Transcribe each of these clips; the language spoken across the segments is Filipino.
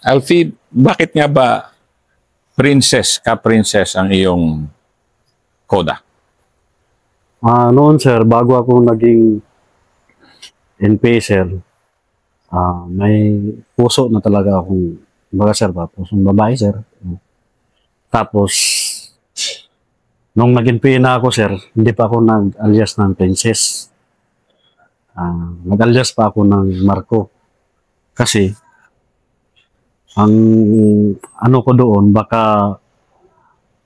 Alfie, bakit nga ba princess ang iyong koda? Noon sir, bago ako naging NPA sir, may puso na talaga akong baga sir ba, pusong babae sir. Tapos, nung nag-NPA na ako sir, hindi pa ako nag-alias ng princess. Nag-alias pa ako ng Marco. Kasi, ang ano ko doon, baka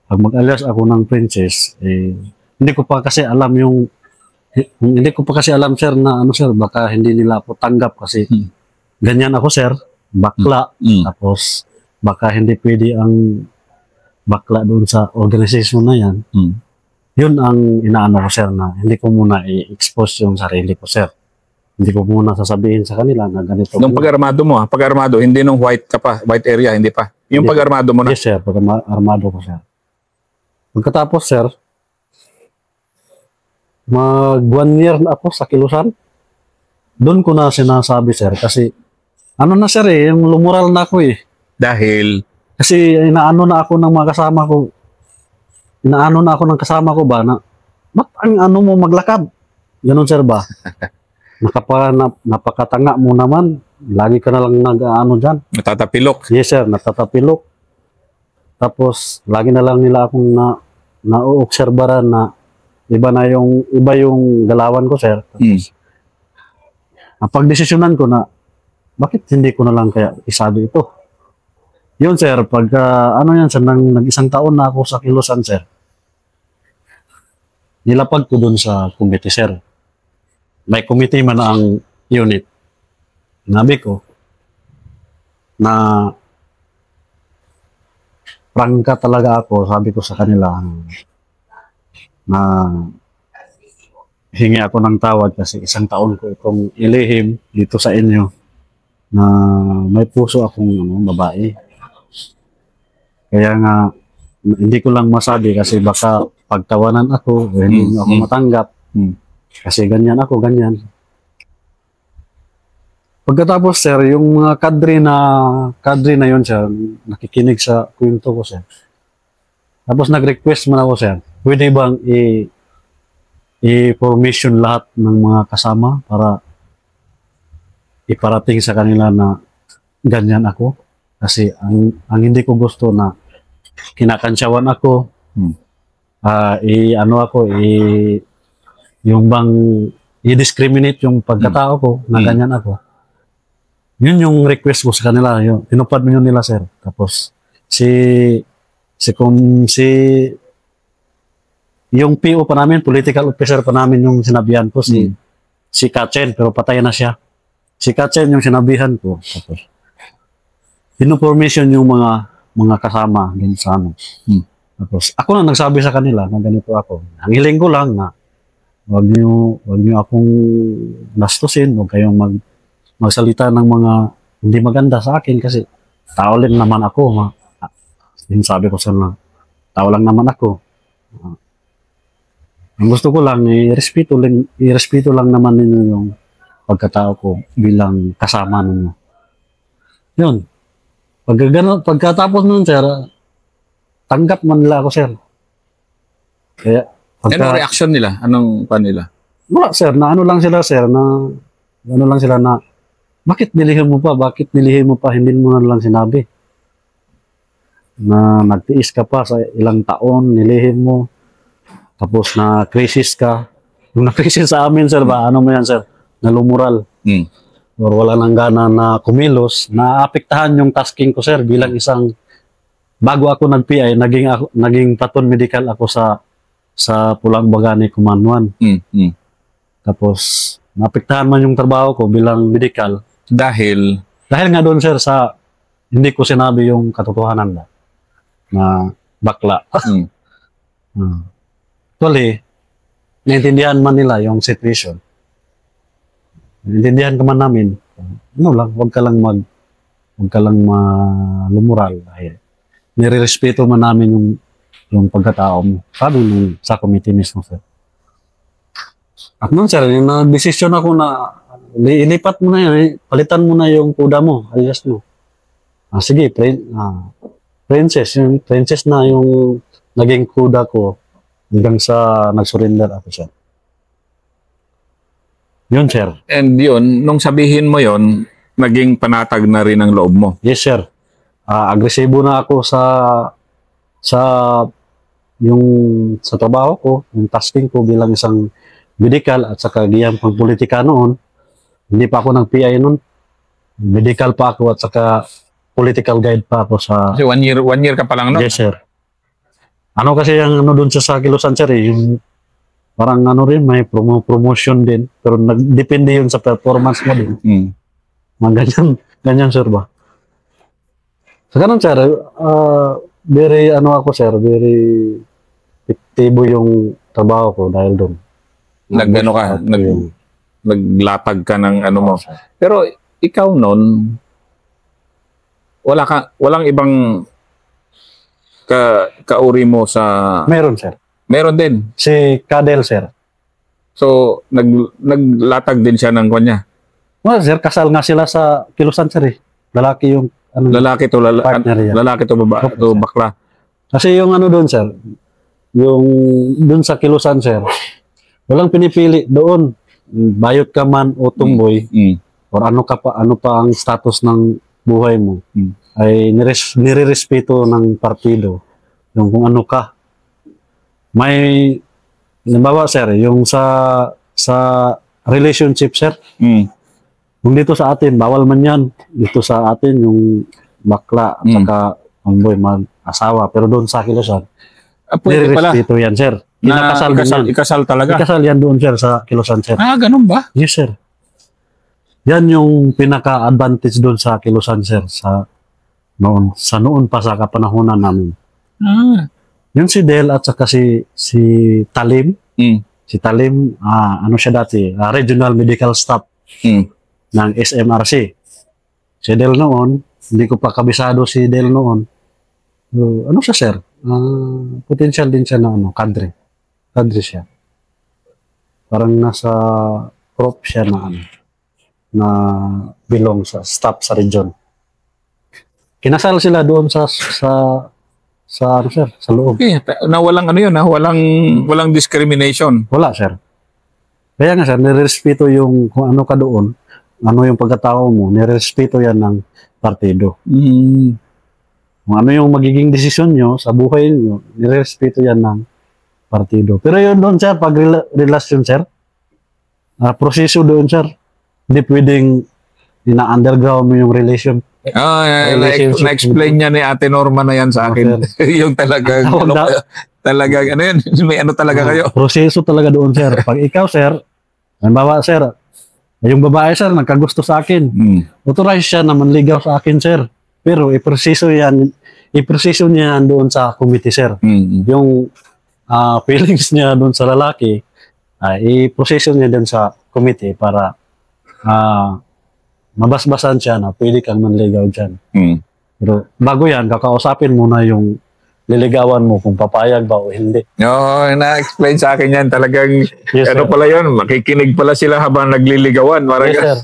pag mag-alias ako ng princess, hindi ko pa kasi alam hindi ko pa kasi alam sir na ano sir, baka hindi nila ako tanggap kasi ganyan ako sir, bakla. Tapos baka hindi pwede ang bakla doon sa organization na yan. Yun ang inaano ko sir, na hindi ko muna i-expose yung sarili ko sir. Hindi ko muna sasabihin sa kanila na ganito. Nung pag-armado mo, pag-armado, hindi nung white ka pa, white area, hindi pa. Yung pag-armado mo na. Yes sir, pag-armado ko sir. Pagkatapos sir, mag 1 year na ako sa Kilusan. Doon ko na sinasabi sir, kasi ano na sir yung lumural na ako Dahil? Kasi inaano na ako ng mga kasama ko. Inaano na ako ng kasama ko ba na, ba't ang ano mo maglakad? Ganun sir ba? Napakatanga mo naman. Lagi ka na lang nag-ano dyan. Natatapilok. Yes sir, natatapilok. Tapos, lagi na lang nila akong na-obserbaran na iba yung galawan ko, sir. Tapos, napagdesisyonan ko na, bakit hindi ko na lang kaya isabi ito? Yun, sir, ano yan, sir, nag-1 taon na ako sa Kilusan, sir. Nilapag ko dun sa committee, sir. May committee man ang unit. Nabi ko, na prangka talaga ako, sabi ko sa kanila, na hingi ako ng tawad kasi 1 taon ko itong ilihim dito sa inyo na may puso akong babae. Kaya nga, hindi ko lang masabi kasi baka pagtawanan ako, hindi nyo ako matanggap. Kasi ganyan ako, ganyan. Pagkatapos sir, yung mga kadre na yun sir, nakikinig sa kwento ko sir. Tapos nag-request man ako sir, pwede bang i-formation lahat ng mga kasama para iparating sa kanila na ganyan ako. Kasi ang hindi ko gusto na kinakansyawan ako, yung bang i-discriminate yung pagkatao ko na ganyan ako. Yun yung request ko sa kanila. Tinupad mo yun nila sir. Tapos yung PO pa namin, political officer pa namin yung sinabihan ko, si Kachen, pero patay na siya. Si Kachen yung sinabihan ko. Tapos, pinoformation yung mga kasama din sa ano. Tapos, ako na nagsabi sa kanila na ganito ako. Ang hiling ko lang na wag niyo akong nastusin, wag kayong magsalita ng mga hindi maganda sa akin kasi tao lang naman ako. Sabi ko sa na, tao lang naman ako. Ang gusto ko lang, irespeto lang naman ninyo yung pagkatao ko bilang kasama ninyo. Yun. Pagkatapos nun, sir, tanggap man nila ako, sir. Kaya, anong reaction nila? Anong pa nila? Wala, sir. Na ano lang sila, sir, na bakit nilihin mo pa? Bakit nilihin mo pa? Hindi mo na lang sinabi. Na nagtiis ka pa sa ilang taon, nilihin mo. Tapos na crisis ka. Yung na-crisis sa amin, sir, ba? Ano mo yan, sir? Nalumural. Or wala nang gana na kumilos. Naapektahan yung tasking ko, sir, bilang isang, bago ako nag-PI, naging platoon medical ako sa Pulang Bagani Command 1. Tapos, naapektahan man yung trabaho ko bilang medical. Dahil nga doon, sir, sa hindi ko sinabi yung katotohanan na bakla. Actually, naintindihan man nila yung situation. Naintindihan ka man namin. Ano lang, wag ka lang malumural. Nire-respeto man namin yung pagkatao mo. Sabi nung sa committee mismo, sir. At nun, sir, yung na-desisyon ako na ilipat mo na yun, palitan mo na yung kuda mo, alias mo. Sige, princess. Yung princess na yung naging kuda ko hanggang sa nag-surrender ako, sir. Yun, sir. And yun, nung sabihin mo yon, naging panatag na rin ang loob mo. Yes, sir. Agresibo na ako sa yung sa trabaho ko, yung tasking ko bilang isang medical at saka giyang pang politika noon. Hindi pa ako nag-PI noon. Medical pa ako at saka political guide pa ako sa... Kasi one year ka pa lang, no? Yes, sir. Ano kasi yung ano doon sa Kilusan, sir, yung parang ano rin, may promotion din. Pero depende yun sa performance mo din. Ganyan, sir ba? Sa ganun, sir, very, ano ako, sir, very epektibo yung trabaho ko dahil doon. Nag-ano ka, naglatag ka ng ano mo. Pero ikaw noon, walang ibang kauri mo sa... Meron, sir. Meron din. Si Kadel, sir. So, naglatag din siya ng kanya. Well, sir, kasal nga sila sa Kilusan, sir, eh. Lalaki yung... Ano, lalaki to bakla. Kasi yung ano doon, sir, yung doon sa Kilusan, sir, walang pinipili doon. Bayot ka man o tumboy, or ano pa ang status ng buhay mo, ay nire-respeto ng partido. Yung kung ano ka. May, halimbawa, sir, yung sa relationship, sir, kung dito sa atin, bawal man yan. Dito sa atin, yung bakla at saka ang boy, mag-asawa. Pero doon sa Kilusan, nire-respeto yan, sir. Ikasal talaga? Ikasal yan doon, sir, sa Kilusan, sir. Ganun ba? Yes, sir. Yan yung pinaka-advantage doon sa Kilusan, sir, sa noon pa sa kapanahonan namin. Yung si Del at saka si Talim. Si Talim, ano siya dati, regional medical staff ng SMRC. Si Del noon, hindi ko pa kabisado si Del noon. Ano siya, sir? Potential din siya na cadre. Cadre siya. Parang nasa prop siya na belong sa staff sa region. Kinasal sila doon sa ano, sir, sa loob. Okay, na walang ano yun, walang discrimination. Wala, sir. Kaya nga, sir, nirespeto yung kung ano ka doon, ano yung pagkatao mo, nirespeto yan ng partido. Kung ano yung magiging desisyon nyo sa buhay nyo, nirespeto yan ng partido. Pero yun doon, sir, pag relasyon, sir, proseso doon, sir, hindi pwedeng ina-underground mo yung relation. Na-explain niya ni Ate Norma na yan sa akin. Yung talagang, ano yun, may ano talaga kayo. Proseso talaga doon, sir. Pag ikaw, sir, halimbawa, sir, yung babae, sir, nagkagusto sa akin. Authorize siya na manligaw sa akin, sir. Pero iproseso niya doon sa committee, sir. Yung feelings niya doon sa lalaki, iproseso niya doon sa committee para mabasbasan siya na pwede kang manligaw dyan. Pero bago yan, kakausapin mo na yung liligawan mo kung papayag ba o hindi. Na-explain sa akin yan. Talagang, yes, ano sir. pala yun, makikinig pala sila habang nagliligawan. Yes, sir.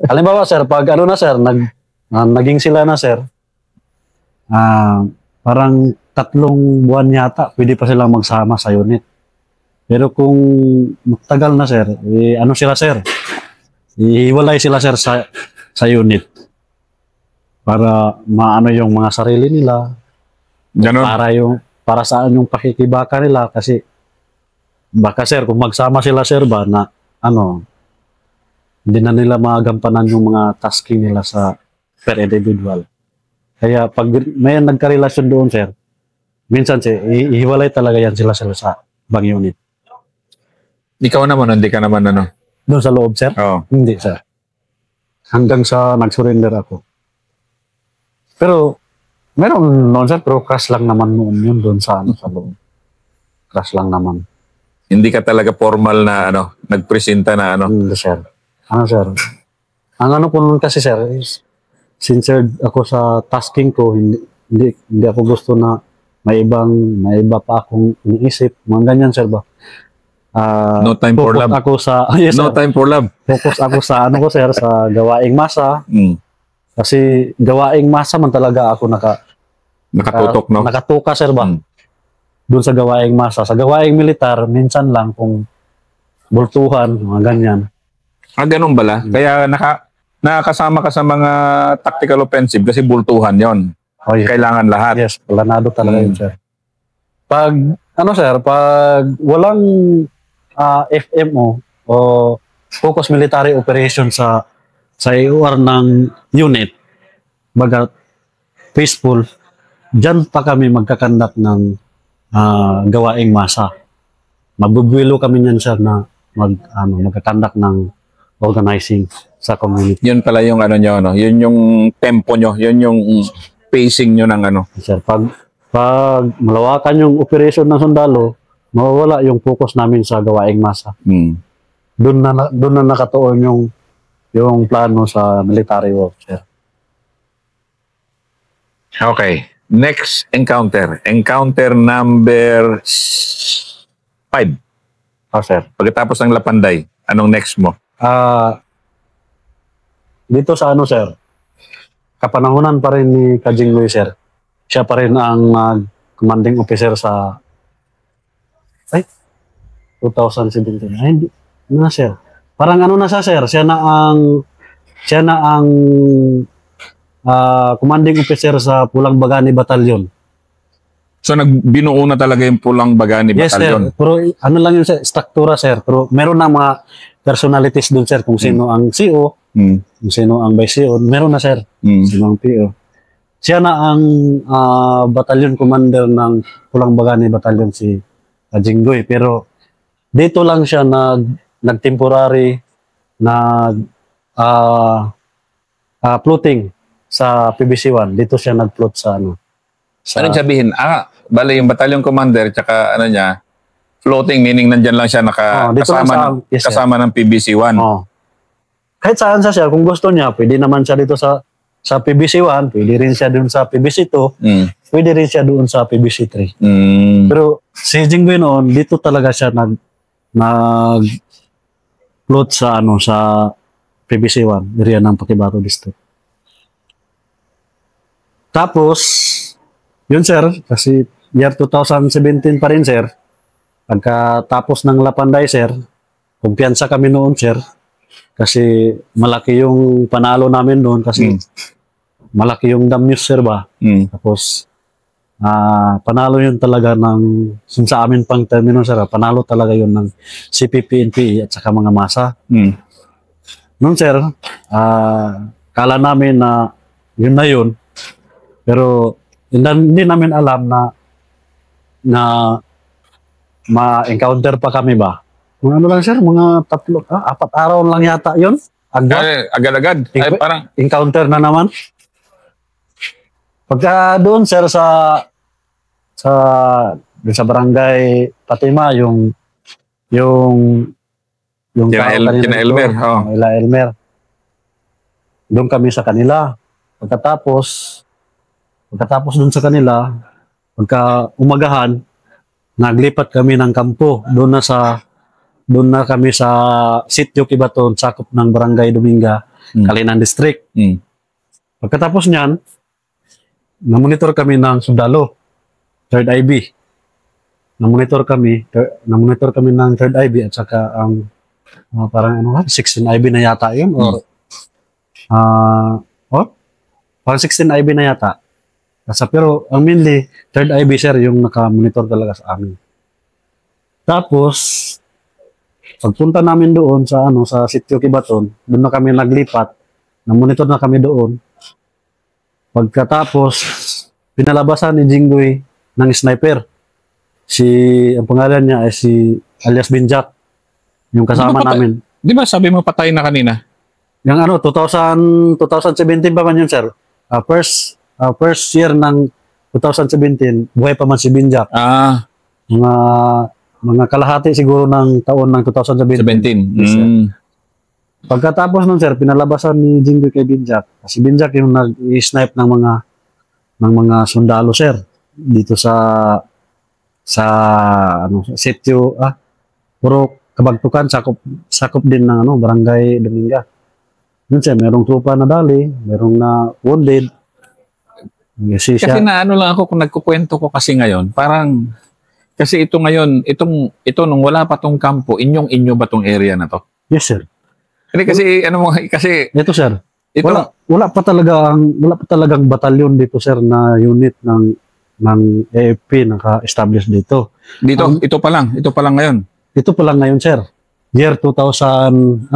Halimbawa, sir, pag ano na, sir, naging sila na, sir, parang 3 buwan yata, pwede pa silang magsama sa unit. Pero kung magtagal na, sir, ano sila, sir? Ihiwalay sila, sir, sa unit. Para maano yung mga sarili nila. Ganun. Para saan yung pakikibaka nila. Kasi, baka, sir, kung magsama sila, sir, ba, na, hindi na nila magampanan yung mga tasking nila sa per individual. Kaya, pag may nagka-relasyon doon, sir, minsan, sir, ihiwalay talaga yan sila sa bang unit. Ikaw naman, hindi ka naman Doon sa loob, sir? Oo. Hindi, sir. Hanggang sa nag-surrender ako. Pero, meron noon, sir, pero crush lang naman noon yun doon sa loob. Crush lang naman. Hindi ka talaga formal na, nagpresenta na, Hindi, sir. Sir? Ang ano po noon kasi, sir, is sincere ako sa tasking ko. Hindi ako gusto na may iba pa akong iniisip. Mga ganyan, sir ba? No time for love. Yes, no sir. time for love. Focus ako sa sir, sa gawaing masa. Kasi gawaing masa man talaga ako Nakatutok, no? nakatuka, sir ba? Hmm. Doon sa gawaing masa. Sa gawaing militar, minsan lang kung bultuhan, mga ganyan. Ganun bala. Kaya nakakasama ka sa mga tactical offensive kasi bultuhan yon. Oh, yes. Kailangan lahat. Yes, planado talaga yun, sir. Pag, sir, pag walang FMO o Focus Military Operation sa AOR ng unit, baga peaceful, dyan pa kami magkakandak ng gawaing masa. Mabubuelo kami niyan, sir, na magkakandak ng organizing sa community. Yun pala yung ano nyo, no? Yun yung tempo nyo, yun yung pacing nyo ng ano. Sir, pag malawakan yung operation ng sundalo, mawawala yung focus namin sa gawaing masa. Doon na nakatuon yung plano sa military work, sir. Okay. Next encounter. Encounter number 5. Oh, sir. Pagkatapos ng Lapanday, anong next mo? Dito sa sir, kapanahonan pa rin ni Kajinggoy, sir. Siya pa rin ang commanding officer sa 2017. Ay, hindi na, sir. Parang na siya, sir. Siya na ang commanding officer sa Pulang Bagani Batalyon. So nagbinuo na talaga yung Pulang Bagani Batalyon. Yes, sir. Pero lang yun, sir, struktura, sir. Pero meron na mga personalities doon, sir, kung sino ang CO, kung sino ang vice CO. Meron na, sir. Sino ang PO. Siya na ang batalyon commander ng Pulang Bagani Batalyon, si Kajinggoy. Pero dito lang siya nag-temporary, floating sa PBC-1. Dito siya nag-float sa Anong sabihin? Bale yung batalyon commander tsaka niya, floating, meaning nandyan lang siya kasama ng PBC-1. Kahit saan siya, kung gusto niya, pwede naman siya dito sa PBC-1, pwede rin siya doon sa PBC-2, pwede rin siya doon sa PBC-3. Pero si Jinggoy noon, dito talaga siya nag-float sa PBC-1, area ng Pakibato District. Tapos, yun, sir, kasi year 2017 pa rin, sir. Pagkatapos ng Lapanday, sir, kumpiyansa kami noon, sir. Kasi malaki yung panalo namin noon kasi malaki yung dam news, sir, ba? Tapos, panalo yun talaga sa amin pang termino, sir. Panalo talaga yun ng CPP, NPE at saka mga masa. Noon, sir, kala namin na yun. Pero hindi namin alam na ma-encounter pa kami ba. Mga lang, sir, mga 4 araw lang yata yun. Agad-agad. Parang encounter na naman. Pagka doon, sir, sa barangay Fatima, yung Kina Elmer. Elmer. Doon kami sa kanila. Pagkatapos dun sa kanila, pagka umagahan, naglipat kami ng kampo. Doon na kami sa Sitio Kibaton, sakop ng Barangay Dominga, Kalinan District. Pagkatapos niyan, namonitor kami ng sundalo, 3rd IB. Namonitor kami ng 3rd IB at saka ang parang 16 IB na yata yun parang 16 IB na yata. Pero ang mainly 3rd IB, sir, yung naka-monitor talaga sa amin. Tapos pagpunta namin doon sa Sitio Kibaton, doon na kami naglipat, na-monitor na kami doon. Pagkatapos pinalabasan ni Jinggoy ng sniper. Ang pangalan niya ay si alias Binjak, yung kasama namin. Di ba sabi mo patay na kanina? Yung 2017 pa man yun, sir. First year ng 2017, buhay pa man si Binjak. Mga kalahati siguro ng taon ng 2017. Yes, pagkatapos nun, sir, pinalabasan ni Jinggoy kay Binjak. Si Binjak yung nag-snipe ng mga sundalo, sir. Dito sa sitio, puro Kabagtukan, sakop din ng Barangay Dominga. Minsan, merong tropa na dali, merong na wounded. Kasi na ano lang ako kung nagkukwento ko kasi ngayon, parang, kasi ito ngayon, ito nung wala pa tong kampo, inyo ba tong area na to? Yes, sir. Kasi, kasi, ito, sir. Wala pa talagang batalyon dito, sir, na unit ng AFP naka-establish dito. Ito pa lang ngayon. Ito pa lang ngayon, sir. Year 2000,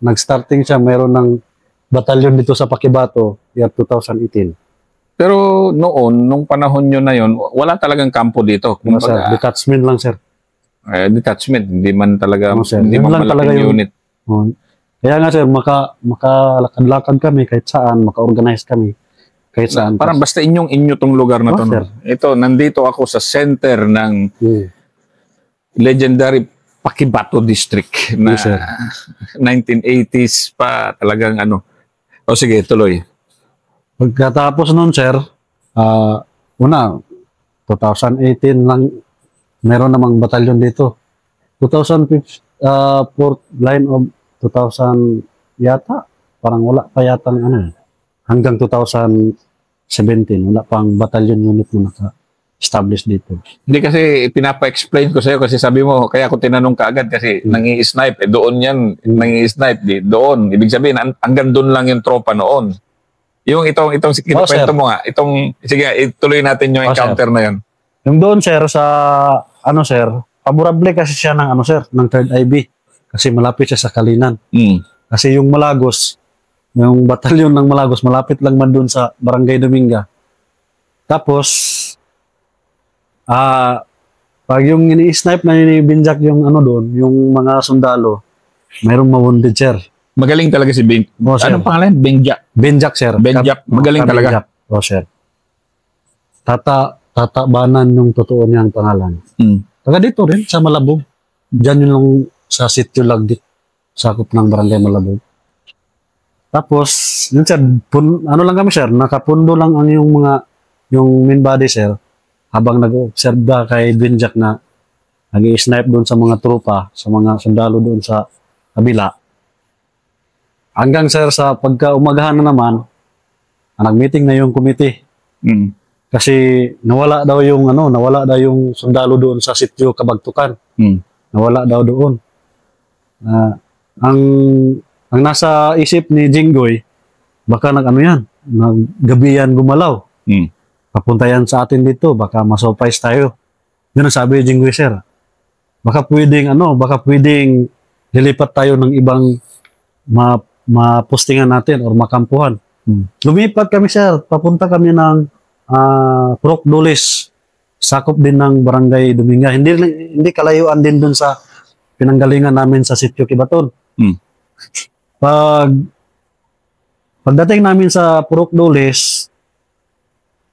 nag-starting siya, mayroon ng batalyon dito sa Pakibato, year 2018. Pero nung panahon nyo na yon, wala talagang kampo dito. Sir, detachment lang, sir. Detachment, hindi man talaga, hindi man malaking unit. Kaya nga, sir, makalakad-lakad kami kahit saan, maka-organize kami kahit saan. Parang basta inyo tong lugar na to. Sir. Ito, nandito ako sa center ng legendary Pakibato District na 1980s pa talagang O sige, tuloy. Pagkatapos nun, sir, 2018 lang, meron namang batalyon dito. 2005, fourth line of 2000 yata, parang wala pa yatang hanggang 2017, wala pang batalyon unit na naka-establish dito. Hindi kasi pinapa-explain ko sa'yo kasi sabi mo, kaya ako tinanong kaagad kasi nangi-snipe, doon yan, nangi-snipe, doon. Ibig sabihin, hanggang doon lang yung tropa noon. Yung itong kinukwento mo nga, sige, ituloy natin yung encounter na yan. Yung doon, sir, sa, sir, favorable kasi siya ng, sir, ng Third IB. Kasi malapit siya sa Kalinan. Kasi yung Malagos, yung batalyon ng Malagos, malapit lang man doon sa Barangay Dominga. Tapos, pag yung ini-snipe na binjak yung doon, yung mga sundalo, mayroong ma-wounded, sir. Magaling talaga si Benjak. Anong pangalan? Benjak. Benjak, sir. Benjak. Magaling talaga. O, sir. Tatabanan yung totoo niyang pangalan. Taga dito rin, sa Malabog. Diyan yung sa Sitio Lagdit, sakop ng Barangay Malabog. Tapos, yun, sir, lang kami, sir, nakapundo lang ang yung main body, sir, habang nag-observe kay Benjak na nag-i-snipe doon sa mga tropa, sa mga sundalo doon sa kabila. Hanggang, sir, sa pagka-umagahan na naman, nag-meeting na yung committee. Kasi nawala daw yung sundalo doon sa Sitio Kabagtukan. Nawala daw doon. Ang nasa isip ni Jinggoy, baka naggabihan gumalaw. Papunta yan sa atin dito, baka masurprise tayo. Yun ang sabi ni Jinggoy, sir. Baka pwedeng lilipat tayo ng ibang mapostingan natin or makampuhan. Lumipat kami, sir. Papunta kami ng Purok Dulis. Sakop din ng Barangay Dominga. Hindi kalayuan din dun sa pinanggalingan namin sa Sitio Kibaton. Pagdating namin sa Purok Dulis,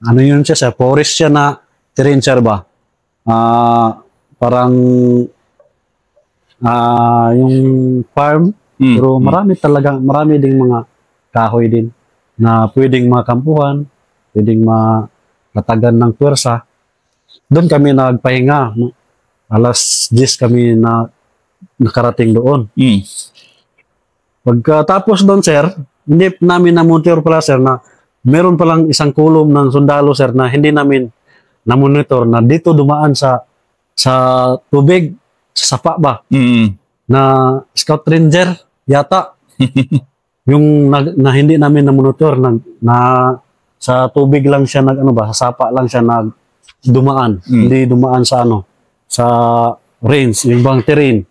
yun siya, sir? Forest siya na terrain, sir, ba? Parang yung farm, pero marami ding mga kahoy din na pwedeng makampuhan, pwedeng matagan ng pwersa. Doon kami nagpahinga. Alas 10 kami nakarating doon. Pagkatapos doon, sir, hindi namin na-monitor pala, sir, na meron palang isang kulom ng sundalo, sir, na hindi namin na-monitor na dito dumaan sa tubig, sa sapa ba? Na scout ranger yata. Yung na hindi namin na-monitor na sa tubig lang siya sa sapa lang siya dumaan. Hindi dumaan sa sa range, yung bang terrain.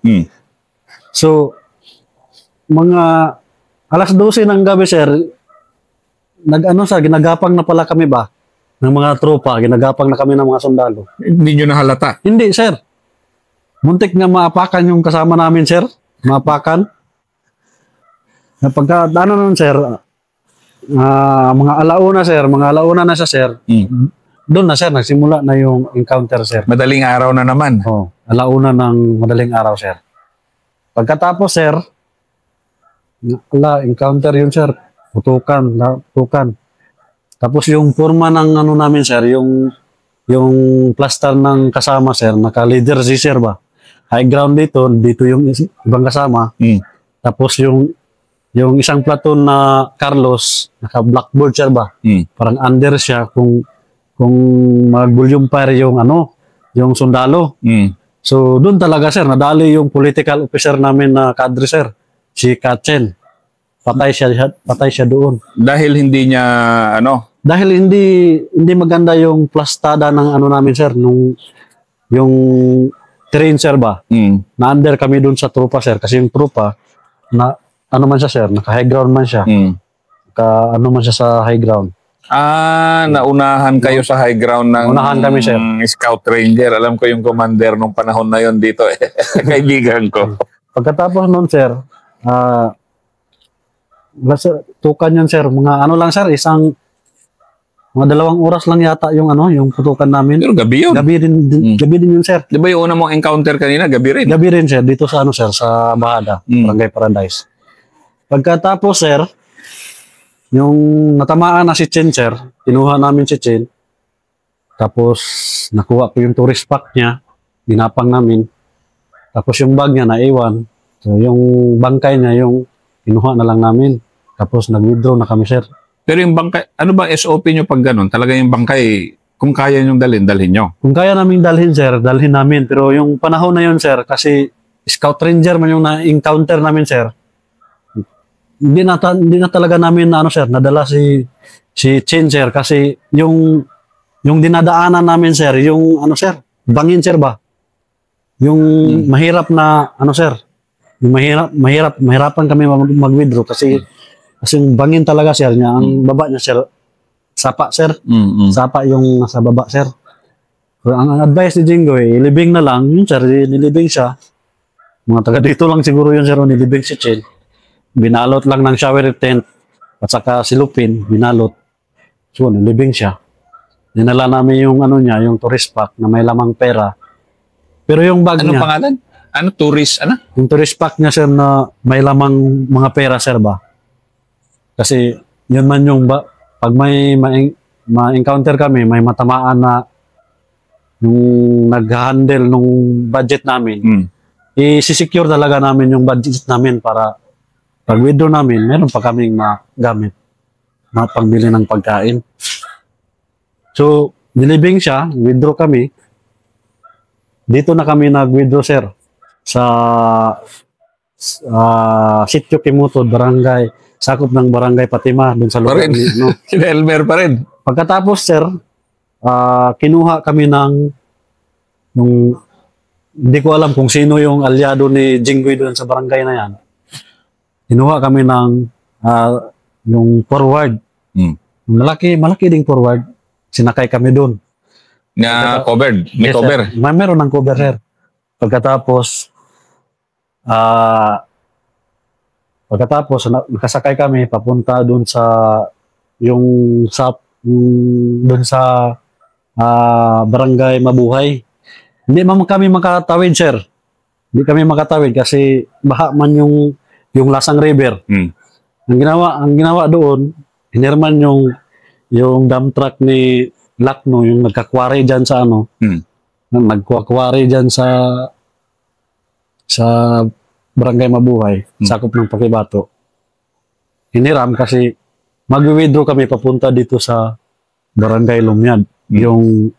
So, mga alas 12 ng gabi, sir, ginagapang na pala kami ba ng mga tropa, ginagapang na kami ng mga sundalo. Hindi nyo nahalata? Hindi, sir. Muntik nga maapakan yung kasama namin, sir. Maapakan. Pagka, nun, sir, mga alauna, sir, na siya, sir. Doon na, sir, nagsimula na yung encounter, sir. Madaling araw na naman. Alauna ng madaling araw, sir. Pagkatapos, sir, encounter yun, sir. Putukan. Tapos yung forma ng namin, sir, yung plaster ng kasama, sir, naka-leader si sir ba? High ground dito yung ibang kasama. Tapos yung yung isang platoon na Carlos, naka-blackboard siya ba? Parang under siya kung mag-volume fire yung yung sundalo. So, doon talaga, sir, nadali yung political officer namin na kadre, sir. Si Kachen. Patay siya doon. Dahil hindi niya, Dahil hindi maganda yung plastada ng namin, sir, yung terrain, sir, ba? Na-under kami doon sa trupa, sir. Kasi yung trupa, man siya, sir, naka-high ground man siya. Man siya sa high ground. Naunahan kayo sa high ground ng Unahan kami, sir. Scout Ranger. Alam ko yung commander nung panahon na yon dito. Kaibigan ko. Pagkatapos nun, sir, tukan yan, sir. Mga lang, sir, mga 2 oras lang yata yung yung putukan namin. Pero gabi yun. Gabi din yun, sir. Di ba yung una mong encounter kanina, gabi rin? Gabi rin, sir. Dito sa sir, sa Bahada, Barangay Paradise. Pagkatapos, sir, yung natamaan na si Chen, sir, kinuha namin si Chen. Tapos, nakuha ko yung tourist pack niya. Ginapang namin. Tapos yung bag niya, naiwan. So, yung bangkay niya, yung kinuha na lang namin. Tapos, nag-withdraw na kami, sir. Pero yung bangkay, ano ba SOP nyo pag ganun? Talaga yung bangkay, kung kaya nyo dalhin nyo? Kung kaya namin dalhin, sir, dalhin namin. Pero yung panahon na yun, sir, kasi Scout Ranger man yung na-encounter namin, sir. Hindi na talaga namin sir, nadala si Chen, sir, kasi yung dinadaanan namin, sir, yung sir, bangin, sir, ba? Yung mahirap na sir, yung mahirapan kami mag-withdraw kasi yung bangin talaga, sir, niya ang baba niya, sir, sapa, sir. Sapa yung nasa baba, sir. So, ang advice ni Jinggoy, ilibing na lang, yun, sir, nilibing siya. Mga taga dito lang siguro yun, sir, nilibing si Chen. Binalot lang ng shower tent at saka silupin, binalot. So, nilibing siya. Dinala namin yung niya, yung tourist pack na may lamang pera. Pero yung bag niya... Anong pangalan? Tourist, Yung tourist pack niya, sir, na may lamang mga pera, sir, ba? Kasi, yun man yung pag may ma-encounter kami, may matamaan na yung nag-handle nung budget namin, i-secure talaga namin yung budget namin para pag withdraw namin, meron pa kaming magamit na pangbili ng pagkain. So, nilibing siya, withdraw kami. Dito na kami nag-withdraw, sir, sa Sitio Kimutod, barangay, sakop ng barangay Patima, dun sa lugar. Sina Elmer pa rin. Pagkatapos, sir, kinuha kami hindi ko alam kung sino yung alyado ni Jinggoy doon sa barangay na yan. Kinuha kami ng yung forward. Malaki ding forward. Sinakay kami doon. Na covered. May yes, cover. Meron ng cover, sir. Pagkatapos, nakasakay kami papunta doon sa doon sa barangay Mabuhay. Hindi kami makatawid, sir. Hindi kami makatawid kasi baha man yung Lasang River. Ang ginawa doon, hinirman yung dump truck ni Lakno, yung nagkakwari dyan sa nagkakwari dyan sa barangay Mabuhay, sakop ng Pakibato. Hiniram kasi mag-withdraw kami papunta dito sa barangay Lumyad. Yung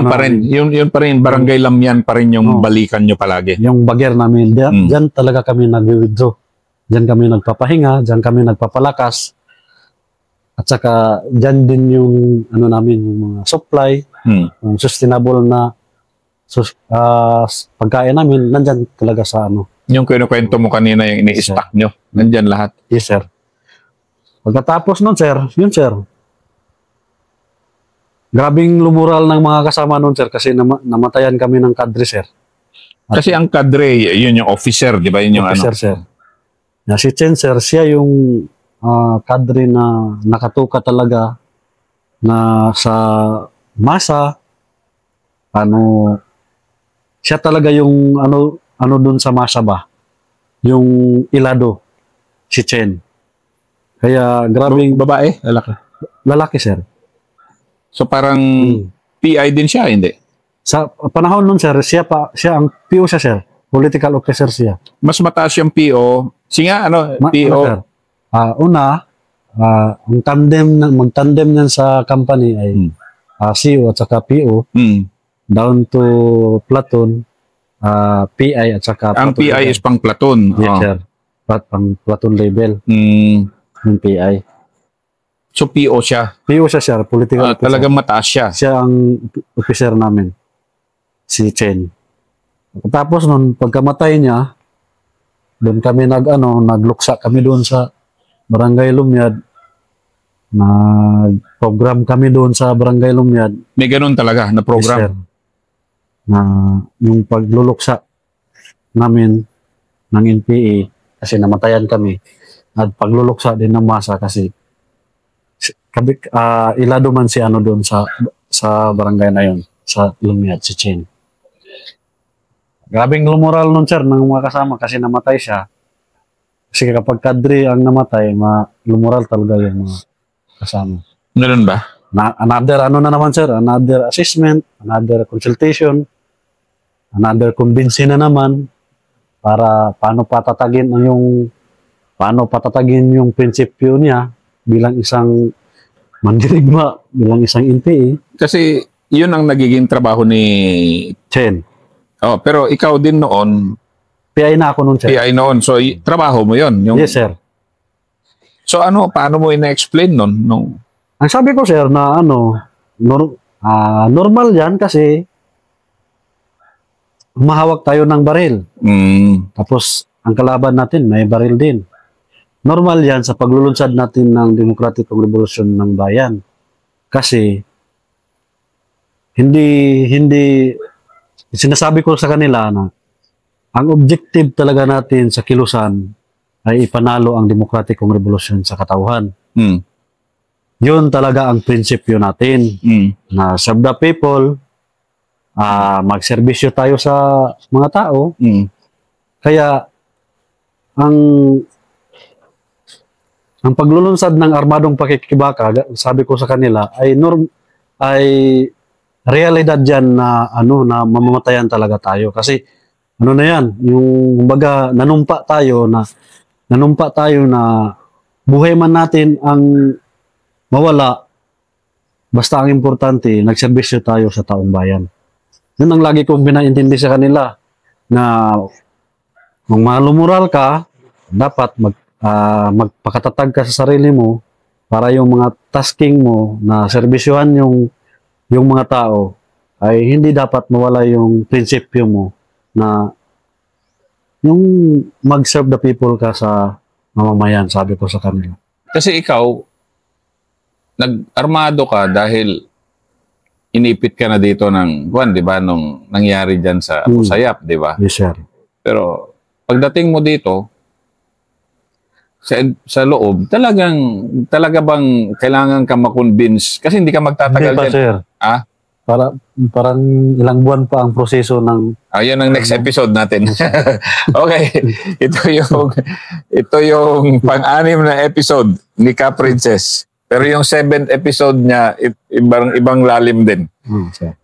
pa rin, barangay Lamyan pa rin yung balikan nyo palagi. Yung bagyer namin, dyan talaga kami nag-withdraw. Diyan kami nagpapahinga, diyan kami nagpapalakas. At saka diyan din yung namin, yung mga supply, yung sustainable na pagkain namin, nandyan talaga sa Yung kinukwento mo kanina, yung ini-stock nyo, nandyan lahat. Yes, sir. Pagkatapos nun, sir, yun, sir. Grabing lumural ng mga kasama nun, sir, kasi namatayan kami ng kadre, sir. Kasi ang kadre, yun yung officer, di ba? Yun yung officer, sir. Na si Chen, sir, siya yung kadre na nakatuka talaga na sa masa, siya talaga yung dun sa masa ba? Yung ilado, si Chen. Kaya grabing... Babae? Lalaki? Lalaki, sir. So parang PI din siya, hindi? Sa panahon nun, sir, siya ang PO siya, sir. Political officer siya. Mas mataas yung PO. Siya PO. Una, ang magtandem niyan sa company ay CO at saka PO, down to platoon, PI at saka Ang platoon PI level. is pang platoon. Yes, sir. Pang platoon level, yung PI. So PO siya. PO siya, sir, political officer. Talagang mataas siya. Siya ang officer namin, si Chen. Tapos nun, pagkamatay niya, doon kami nagluksa kami doon sa Barangay Lumyad. Nag-program kami doon sa Barangay Lumyad. May ganun talaga na program. Yes, sir. Na yung pagluluksa namin ng NPA kasi namatayan kami. At pagluluksa din ng masa kasi ilado man si doon sa barangay na yun, sa Lumyad, si Chen. Grabing lumoral nun, sir, ng mga kasama kasi namatay siya. Kasi kapag kadre ang namatay, lumoral talaga yung mga kasama. Ganun ba? Another na naman, sir, another assessment, another consultation, another convincing na naman para paano patatagin yung prinsipyo niya bilang isang mandirigma, bilang isang NPA. Kasi yun ang nagiging trabaho ni Chen. pero ikaw din noon, PI na ako noon, sir. PI noon. So trabaho mo yun. Yes, sir. So paano mo ina-explain nun? Ang sabi ko, sir, na normal yan kasi mahawak tayo ng baril. Tapos, ang kalaban natin, may baril din. Normal yan sa paglulunsad natin ng demokratikong revolusyon ng bayan. Kasi, hindi sinasabi ko sa kanila na ang objective talaga natin sa kilusan ay ipanalo ang demokratikong revolusyon sa katauhan. Yun talaga ang prinsipyo natin na serve the people, magserbisyo tayo sa mga tao. Kaya ang paglulunsad ng armadong pakikibaka, sabi ko sa kanila, ay realidad dyan na mamamatayan talaga tayo. Kasi na yan, yung kumbaga nanumpa tayo na buhay man natin ang mawala, basta ang importante, nagserbisyo tayo sa taong bayan. Yun ang lagi kong pinaintindi sa kanila, na kung malumural ka, dapat magpakatatag ka sa sarili mo para yung mga tasking mo na serbisyohan yung mga tao ay hindi dapat mawala yung prinsipyo mo na yung mag-serve the people ka sa mamamayan, sabi ko sa kanila. Kasi ikaw, nag-armado ka dahil inipit ka na dito di ba, nung nangyari dyan sa Abu Sayyaf, di ba? Yes, sir. Pero pagdating mo dito, sa loob, talaga bang kailangan ka makonvince? Kasi hindi ka magtatagal Hindi pa, dyan. sir. Parang ilang buwan pa ang proseso ng... Yan ang next episode natin. Okay. Ito yung pang-anim na episode ni Ka Princess. Pero yung 7th episode niya, ibang lalim din. Sir.